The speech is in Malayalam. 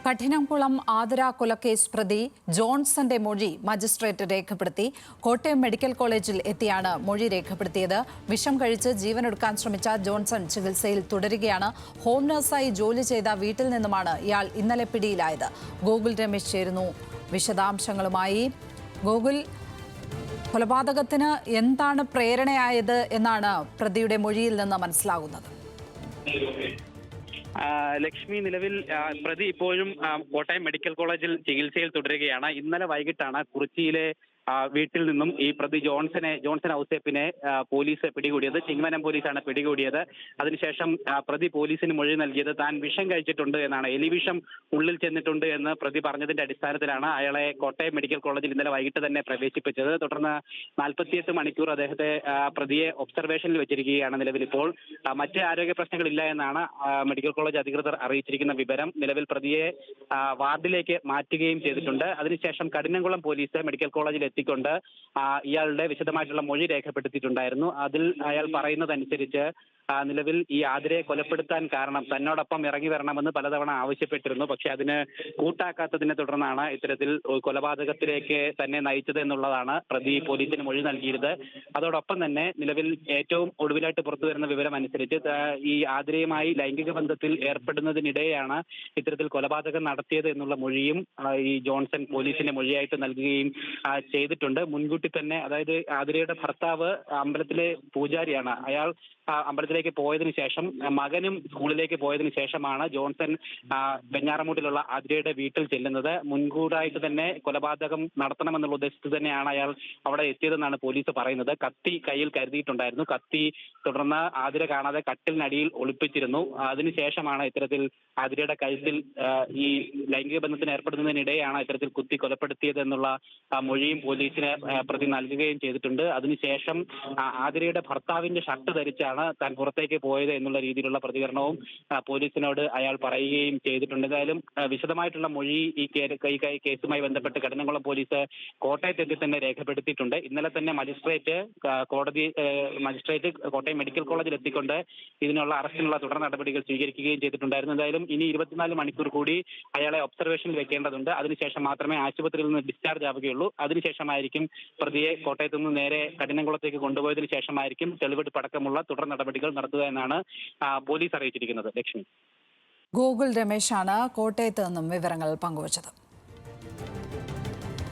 കഠിനംകുളം ആതിര കൊലക്കേസ് പ്രതി ജോൺസന്റെ മൊഴി മജിസ്ട്രേറ്റ് രേഖപ്പെടുത്തി. കോട്ടയം മെഡിക്കൽ കോളേജിൽ എത്തിയാണ് മൊഴി രേഖപ്പെടുത്തിയത്. വിഷം കഴിച്ച് ജീവനൊടുക്കാൻ ശ്രമിച്ച ജോൺസൺ ചികിത്സയിൽ തുടരുകയാണ്. ഹോം നഴ്സായി ജോലി ചെയ്ത വീട്ടിൽ നിന്നുമാണ് ഇയാൾ ഇന്നലെ പിടിയിലായത്. ഗോകുൽ രമേശ് ചേരുന്നു വിശദാംശങ്ങളുമായി. ഗോകുൽ, കൊലപാതകത്തിന് എന്താണ് പ്രേരണയായത് എന്നാണ് പ്രതിയുടെ മൊഴിയിൽ നിന്ന് മനസ്സിലാകുന്നത്? ലക്ഷ്മി, നിലവിൽ പ്രതി ഇപ്പോഴും കോട്ടയം മെഡിക്കൽ കോളേജിൽ ചികിത്സയിൽ തുടരുകയാണ്. ഇന്നലെ വൈകിട്ടാണ് കുറിച്ചിയിലെ വീട്ടിൽ നിന്നും ഈ പ്രതി ജോൺസൺ ഔസേപ്പിനെ പോലീസ് പിടികൂടിയത്. ചിങ്ങവനം പോലീസാണ് പിടികൂടിയത്. അതിനുശേഷം പ്രതി പോലീസിന് മൊഴി നൽകിയത് താൻ വിഷം കഴിച്ചിട്ടുണ്ട് എന്നാണ്. എലിവിഷം ഉള്ളിൽ ചെന്നിട്ടുണ്ട് എന്ന് പ്രതി പറഞ്ഞതിന്റെ അടിസ്ഥാനത്തിലാണ് അയാളെ കോട്ടയം മെഡിക്കൽ കോളേജിൽ ഇന്നലെ വൈകിട്ട് തന്നെ പ്രവേശിപ്പിച്ചത്. തുടർന്ന് 48 മണിക്കൂർ പ്രതിയെ ഒബ്സർവേഷനിൽ വെച്ചിരിക്കുകയാണ്. നിലവിൽ ഇപ്പോൾ മറ്റ് ആരോഗ്യ പ്രശ്നങ്ങളില്ല എന്നാണ് മെഡിക്കൽ കോളേജ് അധികൃതർ അറിയിച്ചിരിക്കുന്ന വിവരം. നിലവിൽ പ്രതിയെ വാർഡിലേക്ക് മാറ്റുകയും ചെയ്തിട്ടുണ്ട്. അതിനുശേഷം കഠിനംകുളം പോലീസ് മെഡിക്കൽ കോളേജിൽ എത്തിക്കൊണ്ട് ഇയാളുടെ വിശദമായിട്ടുള്ള മൊഴി രേഖപ്പെടുത്തിയിട്ടുണ്ടായിരുന്നു. അതിൽ അയാൾ പറയുന്നതനുസരിച്ച് നിലവിൽ ഈ ആതിരയെ കൊലപ്പെടുത്താൻ കാരണം തന്നോടൊപ്പം ഇറങ്ങി വരണമെന്ന് പലതവണ ആവശ്യപ്പെട്ടിരുന്നു. പക്ഷെ അതിന് കൂട്ടാക്കാത്തതിനെ തുടർന്നാണ് ഇത്തരത്തിൽ കൊലപാതകത്തിലേക്ക് തന്നെ നയിച്ചത് എന്നുള്ളതാണ് പ്രതി പോലീസിന് മൊഴി നൽകിയത്. അതോടൊപ്പം തന്നെ നിലവിൽ ഏറ്റവും ഒടുവിലായിട്ട് പുറത്തു വരുന്ന വിവരം അനുസരിച്ച് ഈ ആതിരയുമായി ലൈംഗിക ബന്ധത്തിൽ ഏർപ്പെടുന്നതിനിടെയാണ് ഇത്തരത്തിൽ കൊലപാതകം നടത്തിയത് എന്നുള്ള മൊഴിയും ഈ ജോൺസൺ പോലീസിന്റെ മൊഴിയായിട്ട് നൽകുകയും ചെയ്തിട്ടുണ്ട്. മുൻകൂട്ടി തന്നെ, അതായത് ആതിരയുടെ ഭർത്താവ് അമ്പലത്തിലെ പൂജാരിയാണ്. അയാൾ അമ്പലത്തിലേക്ക് പോയതിനു ശേഷം മകനും സ്കൂളിലേക്ക് പോയതിനു ശേഷമാണ് ജോൺസൺ വെഞ്ഞാറമൂട്ടിലുള്ള ആതിരയുടെ വീട്ടിൽ ചെല്ലുന്നത്. മുൻകൂറായിട്ട് തന്നെ കൊലപാതകം നടത്തണമെന്നുള്ള ഉദ്ദേശത്തിൽ തന്നെയാണ് അയാൾ അവിടെ എത്തിയതെന്നാണ് പോലീസ് പറയുന്നത്. കത്തി കയ്യിൽ കരുതിയിട്ടുണ്ടായിരുന്നു. കത്തി തുടർന്ന് ആതിര കാണാതെ കട്ടിലിനടിയിൽ ഒളിപ്പിച്ചിരുന്നു. അതിനുശേഷമാണ് ഇത്തരത്തിൽ ആതിരയുടെ കഴുത്തിൽ ഈ ലൈംഗിക ബന്ധത്തിന് ഏർപ്പെടുന്നതിനിടെയാണ് ഇത്തരത്തിൽ കുത്തി കൊലപ്പെടുത്തിയത് എന്നുള്ള മൊഴിയും പോലീസിന് പ്രതി നൽകുകയും ചെയ്തിട്ടുണ്ട്. അതിനുശേഷം ആതിരയുടെ ഭർത്താവിന്റെ ഷർട്ട് ധരിച്ചാണ് താൻ പുറത്തേക്ക് പോയത് എന്നുള്ള രീതിയിലുള്ള പ്രതികരണവും പോലീസിനോട് അയാൾ പറയുകയും ചെയ്തിട്ടുണ്ട്. എന്തായാലും വിശദമായിട്ടുള്ള മൊഴി ഈ കേസുമായി ബന്ധപ്പെട്ട് കഠിനംകുളം പോലീസ് കോട്ടയത്തെത്തി തന്നെ രേഖപ്പെടുത്തിയിട്ടുണ്ട്. ഇന്നലെ തന്നെ മജിസ്ട്രേറ്റ് കോട്ടയം മെഡിക്കൽ കോളേജിൽ എത്തിക്കൊണ്ട് ഇതിനുള്ള അറസ്റ്റിനുള്ള തുടർ നടപടികൾ സ്വീകരിക്കുകയും ചെയ്തിട്ടുണ്ടായിരുന്നു. എന്തായാലും ഇനി 24 മണിക്കൂർ കൂടി അയാളെ ഒബ്സർവേഷനിൽ വെക്കേണ്ടതുണ്ട്. അതിനുശേഷം മാത്രമേ ആശുപത്രിയിൽ നിന്ന് ഡിസ്ചാർജ് ആവുകയുള്ളൂ. അതിനുശേഷമായിരിക്കും പ്രതിയെ കോട്ടയത്ത് നിന്ന് നേരെ കഠിനംകുളത്തേക്ക് കൊണ്ടുപോയതിനു ശേഷമായിരിക്കും തെളിവെടുപ്പ് അടക്കമുള്ള തുടർ നടപടികൾ നടത്തുക എന്നാണ് പോലീസ് അറിയിച്ചിരിക്കുന്നത്. ലക്ഷ്മി. ഗോകുൽ രമേശാണ് കോട്ടയത്ത് നിന്നും വിവരങ്ങൾ പങ്കുവച്ചത്.